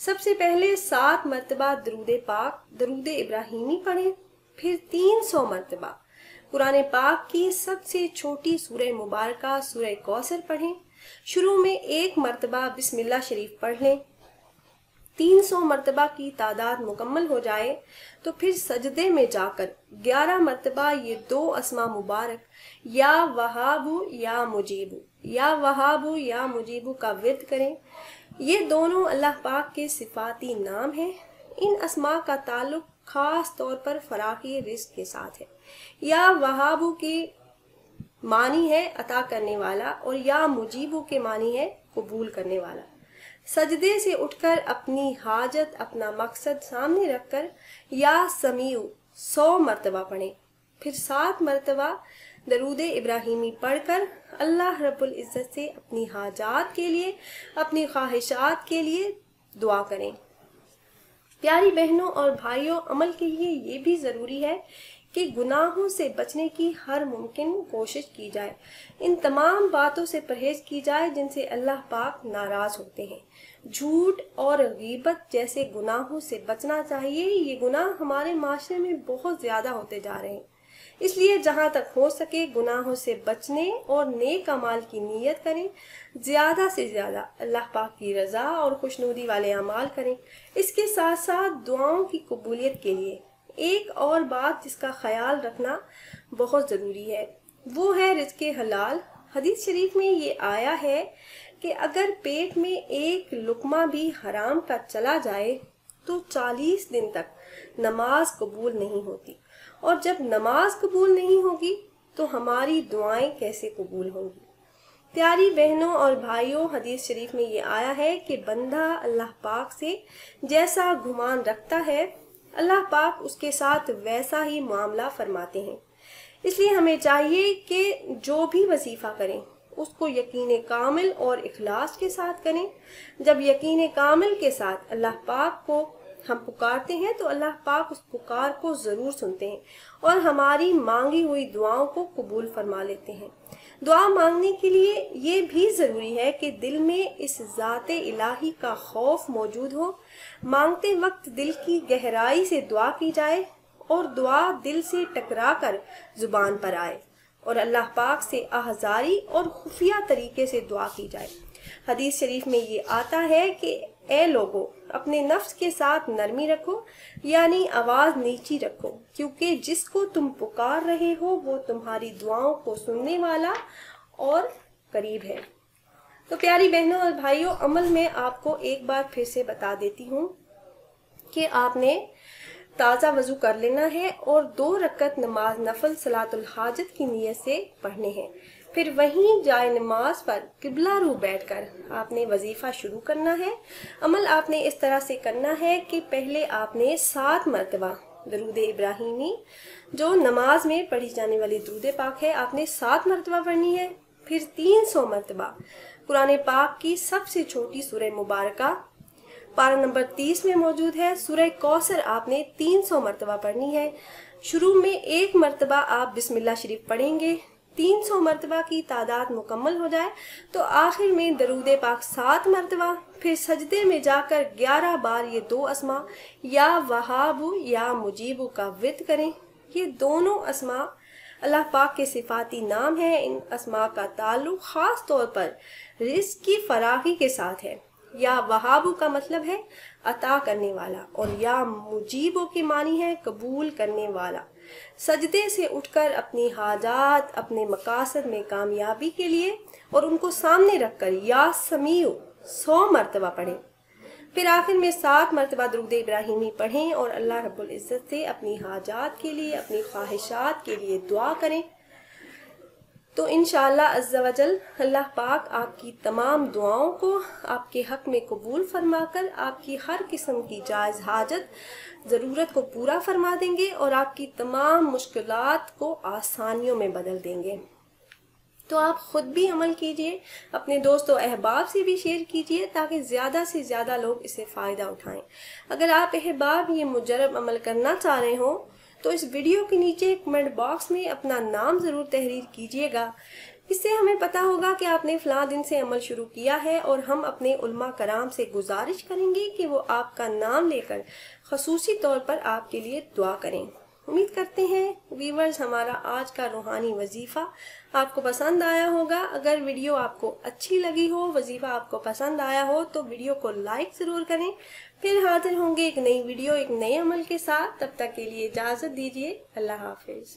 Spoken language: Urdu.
سب سے پہلے 7 مرتبہ درود پاک درود ابراہیمی پڑھیں، پھر 300 مرتبہ قرآن پاک کی سب سے چھوٹی سورہ مبارکہ سورہ کوثر پڑھیں۔ شروع میں 1 مرتبہ بسم اللہ شریف پڑھ لیں۔ 300 مرتبہ کی تعداد مکمل ہو جائے تو پھر سجدے میں جا کر 11 مرتبہ یہ 2 اسما مبارک یا وہابو یا مجیبو یا وہابو یا مجیبو کا ورد کریں۔ یہ دونوں اللہ پاک کے صفاتی نام ہیں۔ ان اسما کا تعلق خاص طور پر فراخی رزق کے ساتھ ہے۔ یا وہابو کے معنی ہے عطا کرنے والا اور یا مجیبو کے معنی ہے قبول کرنے والا۔ سجدے سے اٹھ کر اپنی حاجت اپنا مقصد سامنے رکھ کر یا سمیع 100 مرتبہ پڑھیں، پھر 7 مرتبہ درود ابراہیمی پڑھ کر اللہ رب العزت سے اپنی حاجات کے لیے اپنی خواہشات کے لیے دعا کریں۔ پیاری بہنوں اور بھائیوں، عمل کے لیے یہ بھی ضروری ہے کہ گناہوں سے بچنے کی ہر ممکن کوشش کی جائے۔ ان تمام باتوں سے پرہیز کی جائے جن سے اللہ پاک ناراض ہوتے ہیں۔ جھوٹ اور غیبت جیسے گناہوں سے بچنا چاہیے۔ یہ گناہ ہمارے معاشرے میں بہت زیادہ ہوتے جا رہے ہیں، اس لیے جہاں تک ہو سکے گناہوں سے بچنے اور نیک اعمال کی نیت کریں۔ زیادہ سے زیادہ اللہ پاک کی رضا اور خوشنودی والے اعمال کریں۔ اس کے ساتھ ساتھ دعاؤں کی قبولیت کے لیے ایک اور بات جس کا خیال رکھنا بہت ضروری ہے، وہ ہے رزق حلال۔ حدیث شریف میں یہ آیا ہے کہ اگر پیٹ میں ایک لقمہ بھی حرام کا چلا جائے تو 40 دن تک نماز قبول نہیں ہوتی، اور جب نماز قبول نہیں ہوگی تو ہماری دعائیں کیسے قبول ہوں گی؟ پیاری بہنوں اور بھائیوں، حدیث شریف میں یہ آیا ہے کہ بندہ اللہ پاک سے جیسا گمان رکھتا ہے اللہ پاک اس کے ساتھ ویسا ہی معاملہ فرماتے ہیں۔ اس لیے ہمیں چاہیے کہ جو بھی وظیفہ کریں اس کو یقین کامل اور اخلاص کے ساتھ کریں۔ جب یقین کامل کے ساتھ اللہ پاک کو ہم پکارتے ہیں تو اللہ پاک اس پکار کو ضرور سنتے ہیں اور ہماری مانگی ہوئی دعاؤں کو قبول فرما لیتے ہیں۔ دعا مانگنے کے لیے یہ بھی ضروری ہے کہ دل میں اس ذات الہی کا خوف موجود ہو۔ مانگتے وقت دل کی گہرائی سے دعا کی جائے اور دعا دل سے ٹکرا کر زبان پر آئے، اور اللہ پاک سے آہذاری اور خفیہ طریقے سے دعا کی جائے۔ حدیث شریف میں یہ آتا ہے کہ اے لوگو، اپنے نفس کے ساتھ نرمی رکھو، یعنی آواز نیچی رکھو، کیونکہ جس کو تم پکار رہے ہو وہ تمہاری دعاؤں کو سننے والا اور قریب ہے۔ تو پیاری بہنوں اور بھائیوں، عمل میں آپ کو ایک بار پھر سے بتا دیتی ہوں کہ آپ نے تازہ وضو کر لینا ہے اور 2 رکعت نماز نفل صلاۃ الحاجت کی نیت سے پڑھنے ہیں۔ پھر وہیں جائے نماز پر قبلہ رو بیٹھ کر آپ نے وظیفہ شروع کرنا ہے۔ عمل آپ نے اس طرح سے کرنا ہے کہ پہلے آپ نے 7 مرتبہ درود ابراہیمی جو نماز میں پڑھی جانے والی درود پاک ہے آپ نے 7 مرتبہ پڑھنی ہے، پھر 300 مرتبہ قرآن پاک کی سب سے چھوٹی سورہ مبارکہ پارہ نمبر 30 میں موجود ہے سورہ کوثر آپ نے 300 مرتبہ پڑھنی ہے۔ شروع میں 1 مرتبہ آپ بسم اللہ شریف پڑھیں گے۔ 300 مرتبہ کی تعداد مکمل ہو جائے تو آخر میں درود پاک 7 مرتبہ، پھر سجدے میں جا کر 11 بار یہ 2 اسما یا وہابو یا مجیبو کا ورد کریں۔ یہ دونوں اسما اللہ پاک کے صفاتی نام ہیں۔ ان اسما کا تعلق خاص طور پر رزق کی فراخی کے ساتھ ہے۔ یا وہابو کا مطلب ہے عطا کرنے والا اور یا مجیبو کے معنی ہے قبول کرنے والا۔ سجدے سے اٹھ کر اپنی حاجات اپنے مقاصد میں کامیابی کے لیے اور ان کو سامنے رکھ کر یا سمیع 100 مرتبہ پڑھیں، پھر آخر میں 7 مرتبہ درود ابراہیمی پڑھیں اور اللہ رب العزت سے اپنی حاجات کے لیے اپنی خواہشات کے لیے دعا کریں۔ تو انشاءاللہ عز و جل اللہ پاک آپ کی تمام دعاؤں کو آپ کے حق میں قبول فرما کر آپ کی ہر قسم کی جائز حاجت ضرورت کو پورا فرما دیں گے اور آپ کی تمام مشکلات کو آسانیوں میں بدل دیں گے۔ تو آپ خود بھی عمل کیجئے، اپنے دوست و احباب سے بھی شیئر کیجئے تاکہ زیادہ سے زیادہ لوگ اسے فائدہ اٹھائیں۔ اگر آپ احباب یہ مجرب عمل کرنا چاہ رہے ہوں تو اس ویڈیو کے نیچے کمنٹ باکس میں اپنا نام ضرور تحریر کیجئے گا۔ اس سے ہمیں پتہ ہوگا کہ آپ نے فلاں دن سے عمل شروع کیا ہے، اور ہم اپنے علماء کرام سے گزارش کریں گے کہ وہ آپ کا نام لے کر خصوصی طور پر آپ کے لیے دعا کریں۔ امید کرتے ہیں ویورز ہمارا آج کا روحانی وظیفہ آپ کو پسند آیا ہوگا۔ اگر ویڈیو آپ کو اچھی لگی ہو، وظیفہ آپ کو پسند آیا ہو، تو ویڈیو کو لائک ضرور کریں۔ پھر حاضر ہوں گے ایک نئی ویڈیو ایک نئے عمل کے ساتھ۔ تب تک کے لیے اجازت دیجیے۔ اللہ حافظ۔